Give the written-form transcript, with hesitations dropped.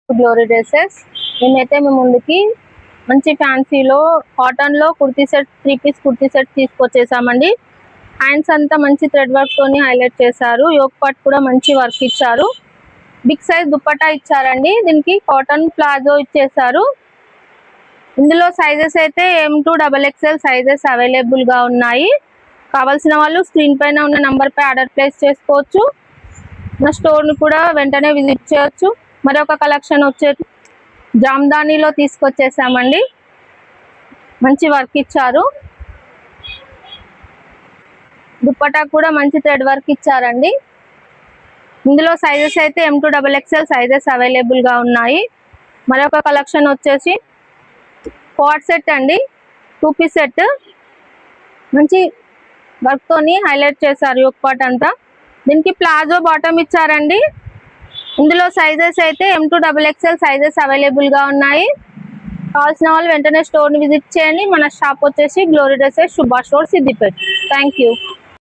Glory dresses మేమైతే మీ ముందుకి మంచి ఫ్యాన్సీలో కాటన్ లో kurti set 3 piece kurti set తీసుకొచ్చేసామండి. హ్యాండ్స్ అంతా మంచి థ్రెడ్ వర్క్ తోని హైలైట్ చేశారు. యోక్ పార్ట్ కూడా మంచి వర్క్ ఇచ్చారు. బిగ్ సైజ్ దుపట్టా ఇచ్చారండి. దీనికి కాటన్ ప్లాజో ఇచ్చేసారు. ఇందులో సైజెస్ అయితే M2 XXL సైజెస్ అవైలబుల్ గా ఉన్నాయి. కావాల్సిన వాళ్ళు స్క్రీన్ పైన ఉన్న నంబర్ పై ఆర్డర్ ప్లేస్ చేసుకోవచ్చు. నా స్టోర్ ని కూడా వెంటనే విజిట్ చేయొచ్చు. మరొక కలెక్షన్ వచ్చే జామ్దానిలో తీసుకొచ్చేసామండి. మంచి వర్క్ ఇచ్చారు. దుపట్టా కూడా మంచి థ్రెడ్ వర్క్ ఇచ్చారండి. ఇందులో సైజెస్ అయితే M2 XXL సైజెస్ అవైలబుల్ గా ఉన్నాయి. మరొక కలెక్షన్ వచ్చేసి కోట్ సెట్ అండి. 2 పీస్ సెట్ మంచి వర్క్ తోని హైలైట్ చేశారు యోక్ పార్ట్ అంతా. దీనికి ప్లాజో బాటమ్ ఇచ్చారండి. ఇందులో సైజెస్ అయితే M2 XXL సైజెస్ అవైలబుల్ గా ఉన్నాయి. కావాల్సిన వాళ్ళు వెంటనే స్టోర్ ని విజిట్ చేయండి. మన షాప్ వచ్చేసి glory dresses Shubha store Siddipet. Thank you.